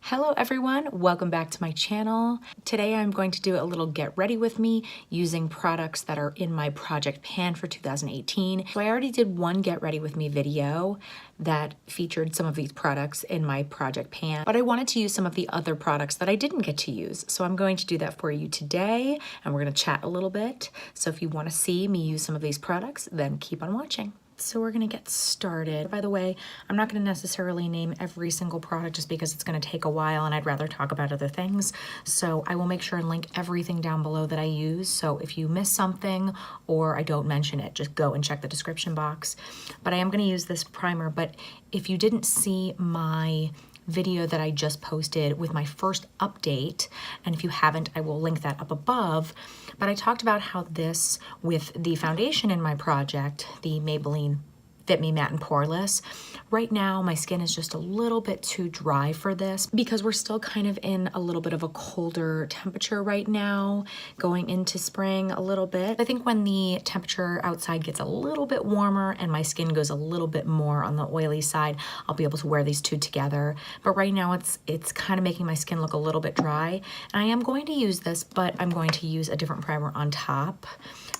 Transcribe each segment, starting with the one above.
Hello everyone, welcome back to my channel. Today I'm going to do a little get ready with me using products that are in my project pan for 2018. So I already did one get ready with me video that featured some of these products in my project pan, but I wanted to use some of the other products that I didn't get to use. So I'm going to do that for you today and we're gonna chat a little bit. So if you wanna see me use some of these products, then keep on watching. So we're gonna get started. By the way, I'm not gonna necessarily name every single product just because it's gonna take a while and I'd rather talk about other things. So I will make sure and link everything down below that I use. So if you miss something or I don't mention it, just go and check the description box. But I am gonna use this primer, but if you didn't see my video that I just posted with my first update, and if you haven't, I will link that up above, but I talked about how this, with the foundation in my project, the Maybelline Fit Me Matte and Poreless, right now my skin is just a little bit too dry for this because we're still kind of in a little bit of a colder temperature right now, going into spring a little bit. I think when the temperature outside gets a little bit warmer and my skin goes a little bit more on the oily side, I'll be able to wear these two together. But right now it's kind of making my skin look a little bit dry. And I am going to use this, but I'm going to use a different primer on top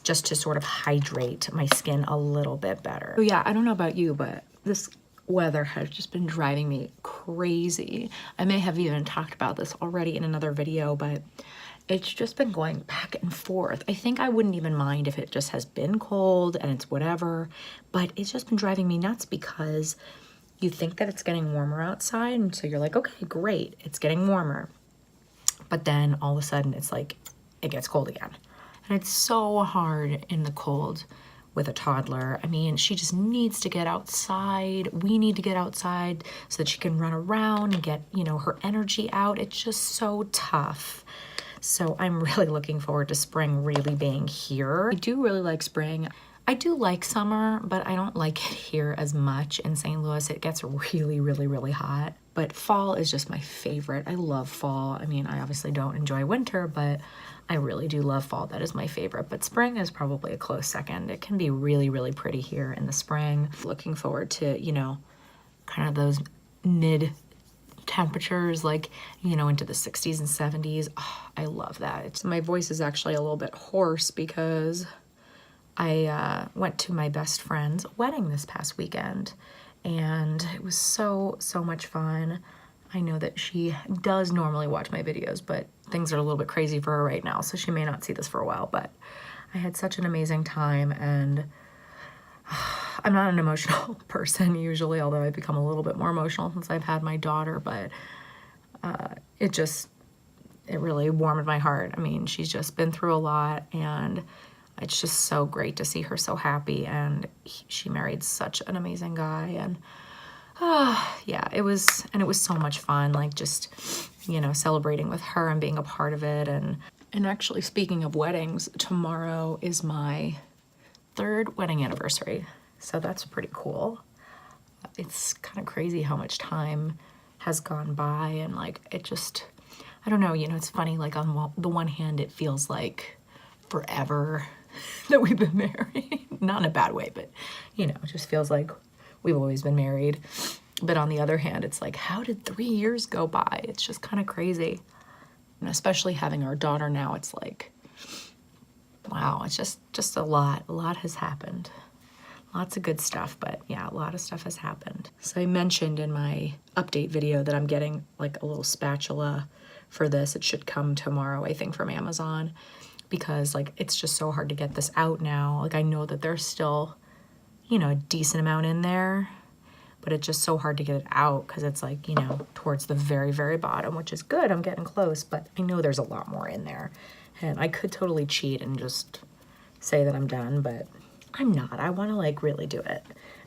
just to sort of hydrate my skin a little bit better. So yeah, I don't know about you, but this weather has just been driving me crazy. I may have even talked about this already in another video, but it's just been going back and forth. I think I wouldn't even mind if it just has been cold and it's whatever, but it's just been driving me nuts because you think that it's getting warmer outside, and so you're like, okay, great, it's getting warmer. But then all of a sudden it's like, it gets cold again. And it's so hard in the cold with a toddler. I mean, she just needs to get outside. We need to get outside so that she can run around and get, you know, her energy out. It's just so tough. So I'm really looking forward to spring really being here. I do really like spring. I do like summer, but I don't like it here as much in St. Louis. It gets really, really, really hot. But fall is just my favorite. I love fall. I mean, I obviously don't enjoy winter, but I really do love fall. That is my favorite. But spring is probably a close second. It can be really, really pretty here in the spring. Looking forward to, you know, kind of those mid temperatures, like, you know, into the 60s and 70s. Oh, I love that. My voice is actually a little bit hoarse because I went to my best friend's wedding this past weekend, and it was so much fun. I know that she does normally watch my videos, but things are a little bit crazy for her right now, so she may not see this for a while, but I had such an amazing time, and I'm not an emotional person usually, although I've become a little bit more emotional since I've had my daughter, but it really warmed my heart. I mean, she's just been through a lot, and it's just so great to see her so happy, and she married such an amazing guy, and yeah, it was so much fun, like just, you know, celebrating with her and being a part of it. And actually, speaking of weddings, tomorrow is my 3rd wedding anniversary, so that's pretty cool. It's kind of crazy how much time has gone by, and like it just, I don't know, you know, it's funny, like on the one hand it feels like forever that we've been married. Not in a bad way, but you know, it just feels like we've always been married. But on the other hand, it's like, how did 3 years go by? It's just kind of crazy. And especially having our daughter now, it's like, wow, it's just a lot. A lot has happened. Lots of good stuff, but yeah, a lot of stuff has happened. So I mentioned in my update video that I'm getting like a little spatula for this. It should come tomorrow, I think, from Amazon, because like it's just so hard to get this out now. Like I know that there's still, you know, a decent amount in there, but it's just so hard to get it out because it's like, you know, towards the very, very bottom, which is good. I'm getting close, but I know there's a lot more in there. And I could totally cheat and just say that I'm done, but I'm not. I want to like really do it.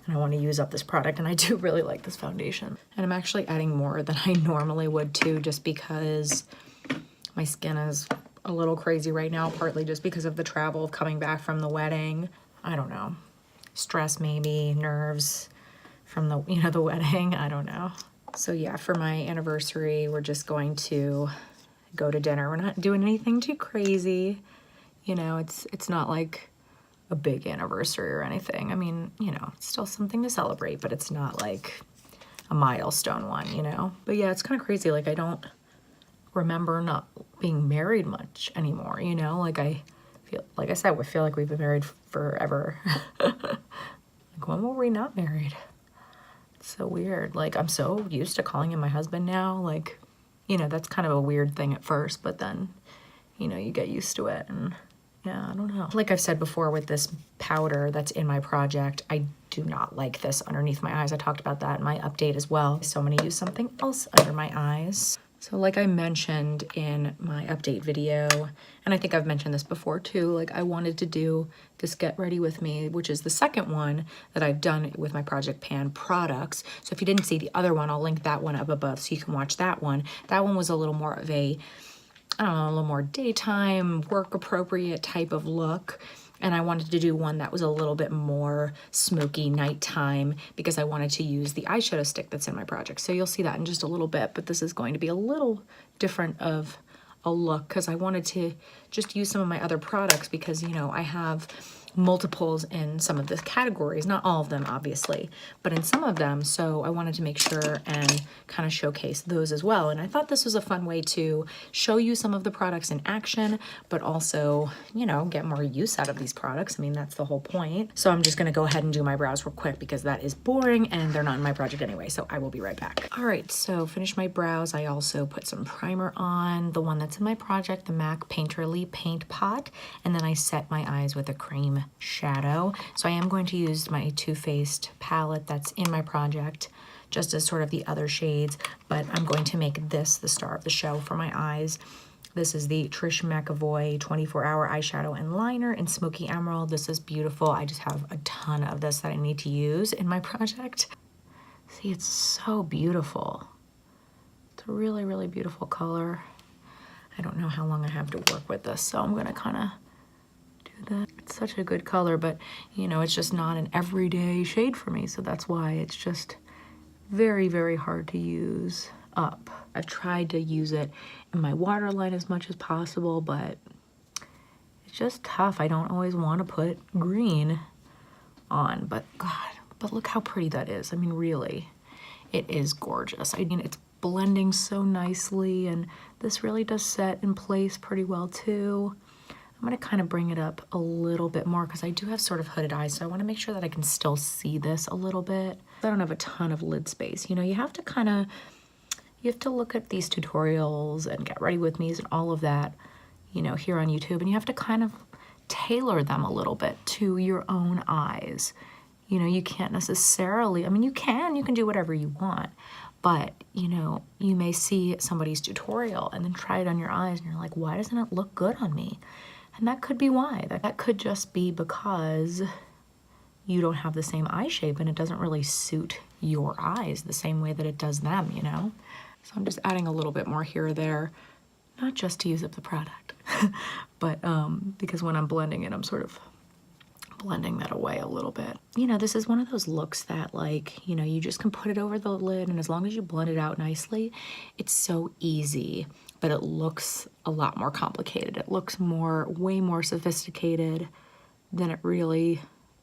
And I want to use up this product, and I do really like this foundation. And I'm actually adding more than I normally would too, just because my skin is a little crazy right now, partly just because of the travel of coming back from the wedding. I don't know. Stress maybe, nerves from the, you know, the wedding, I don't know. So yeah, for my anniversary, we're just going to go to dinner. We're not doing anything too crazy. You know, it's not like a big anniversary or anything. I mean, you know, it's still something to celebrate, but it's not like a milestone one, you know? But yeah, it's kind of crazy. Like, I don't remember not being married much anymore, you know? Like, I feel, like I said, we feel like we've been married forever. Like, when were we not married? It's so weird. Like, I'm so used to calling him my husband now. Like, you know, that's kind of a weird thing at first, but then, you know, you get used to it. And yeah, I don't know. Like I've said before with this powder that's in my project, I do not like this underneath my eyes. I talked about that in my update as well. So I'm gonna use something else under my eyes. So like I mentioned in my update video, and I think I've mentioned this before too, like I wanted to do this Get Ready With Me, which is the second one that I've done with my Project Pan products. So if you didn't see the other one, I'll link that one up above so you can watch that one. That one was a little more of a, I don't know, a little more daytime, work appropriate type of look. And I wanted to do one that was a little bit more smoky nighttime because I wanted to use the eyeshadow stick that's in my project. So you'll see that in just a little bit, but this is going to be a little different of a look because I wanted to just use some of my other products because, you know, I have multiples in some of the categories, not all of them obviously, but in some of them. So I wanted to make sure and kind of showcase those as well. And I thought this was a fun way to show you some of the products in action, but also, you know, get more use out of these products. I mean, that's the whole point. So I'm just gonna go ahead and do my brows real quick because that is boring and they're not in my project anyway. So I will be right back. All right, so finished my brows. I also put some primer on, the one that's in my project, the MAC Painterly Paint Pot. And then I set my eyes with a cream shadow. So I am going to use my Too Faced palette that's in my project, just as sort of the other shades, but I'm going to make this the star of the show for my eyes. This is the Trish McAvoy 24-hour eyeshadow and liner in Smoky Emerald. This is beautiful. I just have a ton of this that I need to use in my project. See, it's so beautiful. It's a really, really beautiful color. I don't know how long I have to work with this, so I'm gonna kind of that. It's such a good color, but you know, it's just not an everyday shade for me, so that's why it's just very, very hard to use up. I've tried to use it in my waterline as much as possible, but it's just tough. I don't always want to put green on, but God, but look how pretty that is. I mean, really, it is gorgeous. I mean, it's blending so nicely, and this really does set in place pretty well too. I'm gonna kind of bring it up a little bit more because I do have sort of hooded eyes, so I wanna make sure that I can still see this a little bit. I don't have a ton of lid space. You know, you have to look at these tutorials and Get Ready With Me's and all of that, you know, here on YouTube, and you have to kind of tailor them a little bit to your own eyes. You know, you can't necessarily, I mean, you can do whatever you want, but, you know, you may see somebody's tutorial and then try it on your eyes and you're like, why doesn't it look good on me? And that could be why. That could just be because you don't have the same eye shape and it doesn't really suit your eyes the same way that it does them, you know? So I'm just adding a little bit more here or there, not just to use up the product, but because when I'm blending it, I'm sort of blending that away a little bit. You know, this is one of those looks that, like, you know, you just can put it over the lid, and as long as you blend it out nicely, it's so easy, but it looks a lot more complicated. It looks way more sophisticated than it really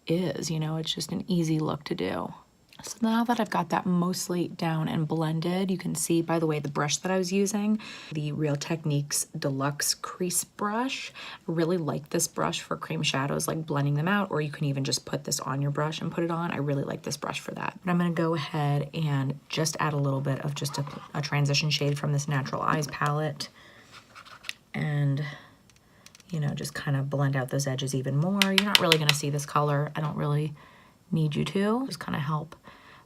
is, you know? It's just an easy look to do. So now that I've got that mostly down and blended, you can see, by the way, the brush that I was using, the Real Techniques Deluxe Crease Brush. I really like this brush for cream shadows, like blending them out, or you can even just put this on your brush and put it on. I really like this brush for that. But I'm gonna go ahead and just add a little bit of just a transition shade from this Natural Eyes palette. And, you know, just kind of blend out those edges even more. You're not really gonna see this color. I don't really need you to. Just kind of help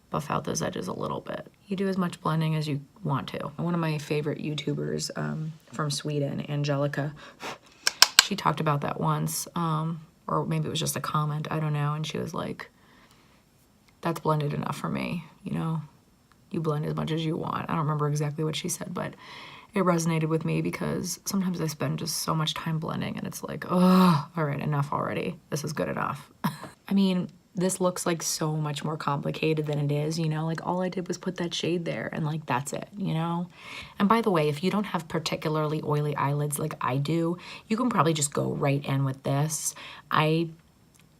buff out those edges a little bit. You do as much blending as you want to. One of my favorite YouTubers from Sweden, Angelica, she talked about that once, or maybe it was just a comment, I don't know, and she was like, that's blended enough for me, you know? You blend as much as you want. I don't remember exactly what she said, but it resonated with me because sometimes I spend just so much time blending and it's like, oh, all right, enough already. This is good enough. I mean, this looks like so much more complicated than it is, you know? Like, all I did was put that shade there and, like, that's it, you know? And by the way, if you don't have particularly oily eyelids like I do, you can probably just go right in with this.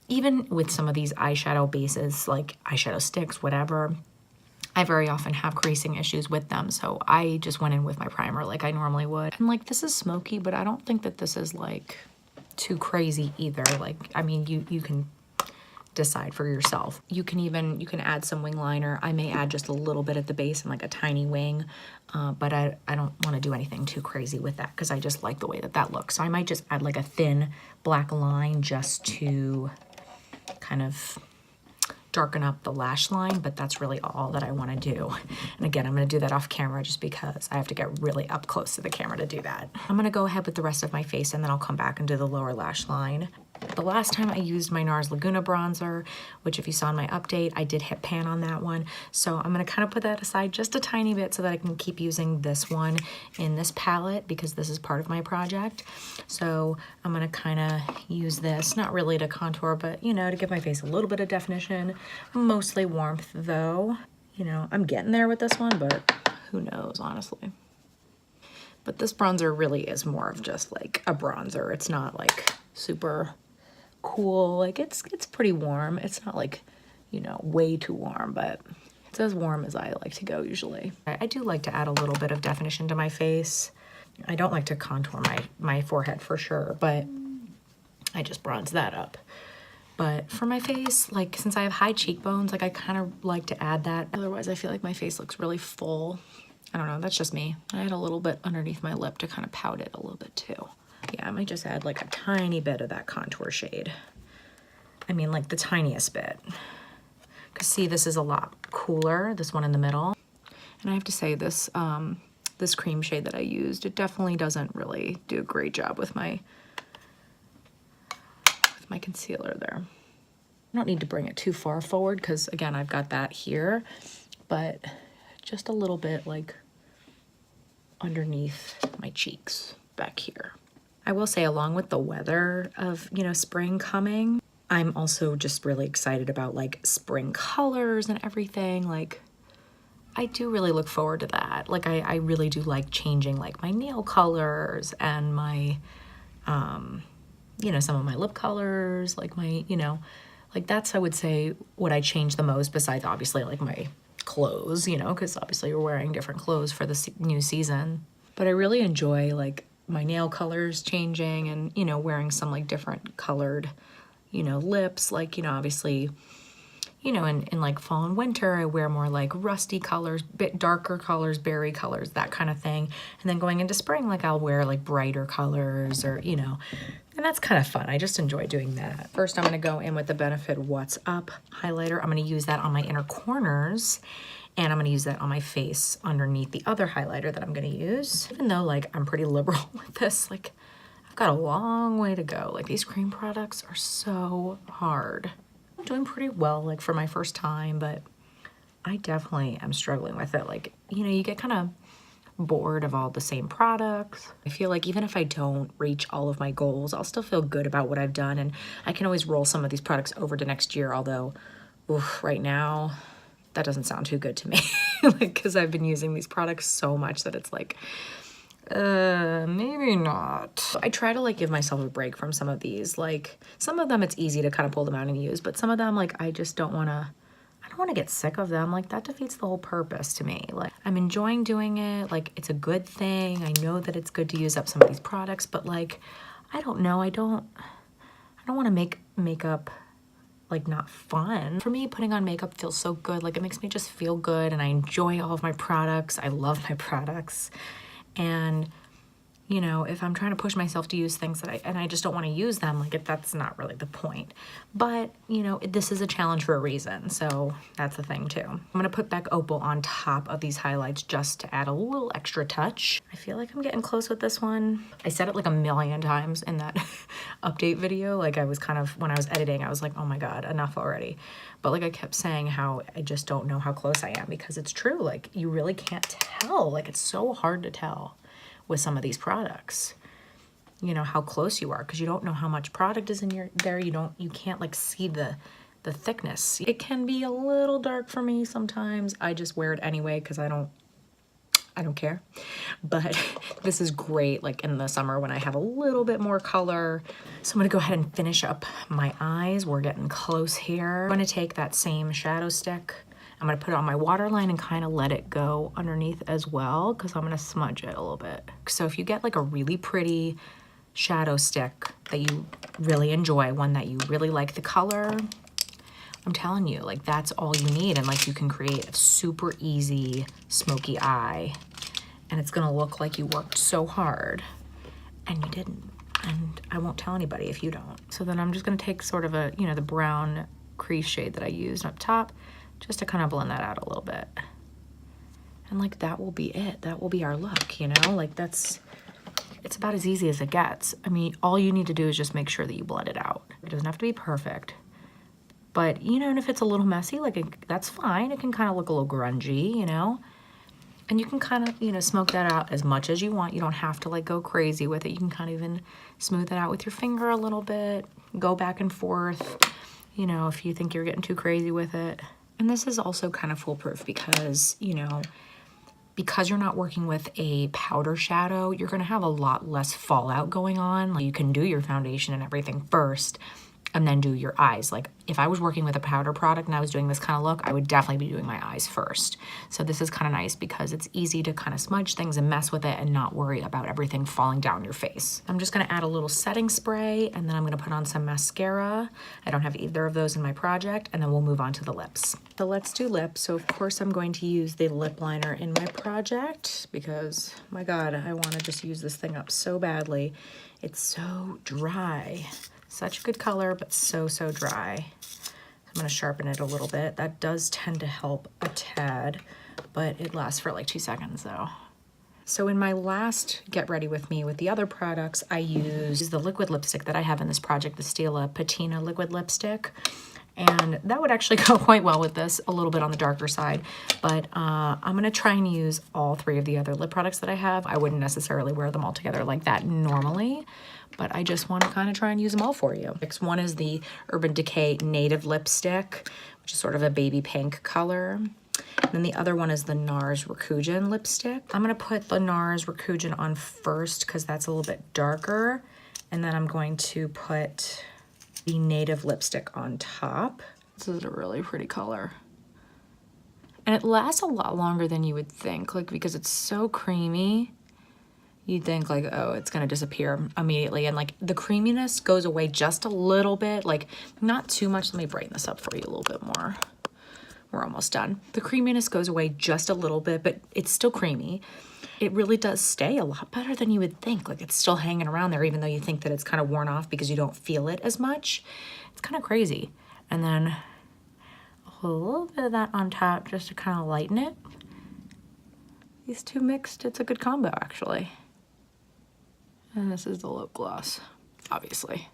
Even with some of these eyeshadow bases, like eyeshadow sticks, whatever, I very often have creasing issues with them, so I just went in with my primer like I normally would. And like, this is smoky, but I don't think that this is like too crazy either. Like, I mean, you can decide for yourself. You can add some wing liner. I may add just a little bit at the base and like a tiny wing, but I don't want to do anything too crazy with that because I just like the way that that looks. So I might just add like a thin black line just to kind of darken up the lash line, but that's really all that I want to do. And again, I'm going to do that off camera just because I have to get really up close to the camera to do that. I'm going to go ahead with the rest of my face and then I'll come back and do the lower lash line. The last time I used my NARS Laguna bronzer, which if you saw in my update, I did hit pan on that one. So I'm going to kind of put that aside just a tiny bit so that I can keep using this one in this palette because this is part of my project. So I'm going to kind of use this, not really to contour, but you know, to give my face a little bit of definition, mostly warmth though. You know, I'm getting there with this one, but who knows, honestly. But this bronzer really is more of just like a bronzer. It's not like super cool. Like it's pretty warm. It's not like, you know, way too warm, but it's as warm as I like to go usually. I do like to add a little bit of definition to my face. I don't like to contour my forehead for sure, but I just bronze that up. But for my face, like since I have high cheekbones, like I kind of like to add that. Otherwise I feel like my face looks really full. I don't know, that's just me. I had a little bit underneath my lip to kind of pout it a little bit too. Yeah, I might just add like a tiny bit of that contour shade. I mean like the tiniest bit. Cause see, this is a lot cooler, this one in the middle. And I have to say this, this cream shade that I used, it definitely doesn't really do a great job with my concealer there. I don't need to bring it too far forward because again, I've got that here, but just a little bit like underneath my cheeks back here. I will say along with the weather of, you know, spring coming, I'm also just really excited about like spring colors and everything. Like I do really look forward to that. Like I really do like changing like my nail colors and my, you know, some of my lip colors, like my, you know, like that's, I would say, what I change the most besides obviously like my clothes, you know, because obviously we're wearing different clothes for the new season. But I really enjoy like my nail colors changing and, you know, wearing some like different colored, you know, lips. Like, you know, obviously, you know, in like fall and winter, I wear more like rusty colors, bit darker colors, berry colors, that kind of thing. And then going into spring, like I'll wear like brighter colors or, you know, and that's kind of fun. I just enjoy doing that. First, I'm going to go in with the Benefit What's Up highlighter. I'm going to use that on my inner corners. And I'm going to use that on my face underneath the other highlighter that I'm going to use. Even though like I'm pretty liberal with this, like I've got a long way to go. Like these cream products are so hard. I'm doing pretty well like for my first time, but I definitely am struggling with it. Like, you know, you get kind of bored of all the same products. I feel like even if I don't reach all of my goals, I'll still feel good about what I've done. And I can always roll some of these products over to next year. Although right now, that doesn't sound too good to me. Like, because I've been using these products so much that it's like, maybe not. I try to like give myself a break from some of these. Like some of them it's easy to kind of pull them out and use, but some of them like I just don't want to, I don't want to get sick of them. Like that defeats the whole purpose to me. Like I'm enjoying doing it. Like it's a good thing. I know that it's good to use up some of these products, but like, I don't know. I don't want to make makeup like not fun. For me, putting on makeup feels so good. Like it makes me just feel good and I enjoy all of my products. I love my products. And you know, if I'm trying to push myself to use things that I just don't want to use them, like that's not really the point. But you know, this is a challenge for a reason. So that's the thing too. I'm going to put back Opal on top of these highlights just to add a little extra touch. I feel like I'm getting close with this one. I said it like a million times in that update video. Like I was kind of, when I was editing, I was like, oh my God, enough already. But like I kept saying how I just don't know how close I am because it's true. Like you really can't tell. Like it's so hard to tell with some of these products, you know, how close you are because you don't know how much product is in there. You can't like see the thickness. It can be a little dark for me sometimes. I just wear it anyway because I don't care. But this is great like in the summer when I have a little bit more color. So I'm gonna go ahead and finish up my eyes. We're getting close here. I'm gonna take that same shadow stick. I'm gonna put it on my waterline and kind of let it go underneath as well, because I'm gonna smudge it a little bit. So if you get like a really pretty shadow stick that you really enjoy, one that you really like the color, I'm telling you, like that's all you need. And like you can create a super easy smoky eye, and it's gonna look like you worked so hard and you didn't. And I won't tell anybody if you don't. So then I'm just gonna take sort of a, you know, the brown crease shade that I used up top, just to kind of blend that out a little bit. And like that will be it. That will be our look, you know? Like it's about as easy as it gets. I mean, all you need to do is just make sure that you blend it out. It doesn't have to be perfect. But, you know, and if it's a little messy, like that's fine. It can kind of look a little grungy, you know? And you can kind of, you know, smoke that out as much as you want. You don't have to like go crazy with it. You can kind of even smooth it out with your finger a little bit, go back and forth, you know, if you think you're getting too crazy with it. And this is also kind of foolproof because, you know, because you're not working with a powder shadow, you're gonna have a lot less fallout going on. Like you can do your foundation and everything first and then do your eyes. Like if I was working with a powder product and I was doing this kind of look, I would definitely be doing my eyes first. So this is kind of nice because it's easy to kind of smudge things and mess with it and not worry about everything falling down your face. I'm just gonna add a little setting spray, and then I'm gonna put on some mascara. I don't have either of those in my project, and then we'll move on to the lips. So let's do lips. So of course I'm going to use the lip liner in my project because my God, I wanna just use this thing up so badly. It's so dry. Such a good color, but so dry. I'm gonna sharpen it a little bit. That does tend to help a tad, but it lasts for like 2 seconds though. So in my last Get Ready With Me with the other products, I used the liquid lipstick that I have in this project, the Stila Patina liquid lipstick. And that would actually go quite well with this, a little bit on the darker side. But I'm gonna try and use all 3 of the other lip products that I have. I wouldn't necessarily wear them all together like that normally, but I just wanna kind of try and use them all for you. Next one is the Urban Decay Native Lipstick, which is sort of a baby pink color. And then the other one is the NARS Rakujan lipstick. I'm gonna put the NARS Rakujan on first because that's a little bit darker. And then I'm going to put the Native lipstick on top. This is a really pretty color. And it lasts a lot longer than you would think, like because it's so creamy. You'd think like, oh, it's gonna disappear immediately. And like the creaminess goes away just a little bit, like not too much. Let me brighten this up for you a little bit more. We're almost done. The creaminess goes away just a little bit, but it's still creamy. It really does stay a lot better than you would think. Like it's still hanging around there, even though you think that it's kind of worn off because you don't feel it as much. It's kind of crazy. And then a little bit of that on top just to kind of lighten it. These two mixed, it's a good combo actually. And this is the lip gloss, obviously.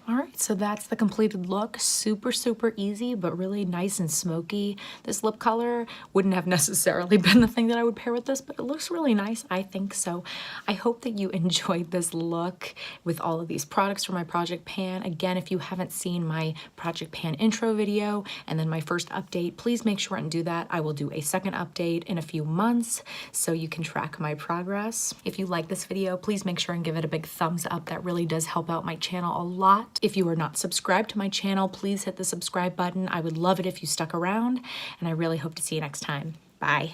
All right, so that's the completed look. Super easy, but really nice and smoky. This lip color wouldn't have necessarily been the thing that I would pair with this, but it looks really nice, I think so. I hope that you enjoyed this look with all of these products from my Project Pan. Again, if you haven't seen my Project Pan intro video and then my first update, please make sure and do that. I will do a second update in a few months so you can track my progress. If you like this video, please make sure and give it a big thumbs up. That really does help out my channel a lot. If you are not subscribed to my channel, please hit the subscribe button. I would love it if you stuck around, and I really hope to see you next time. Bye.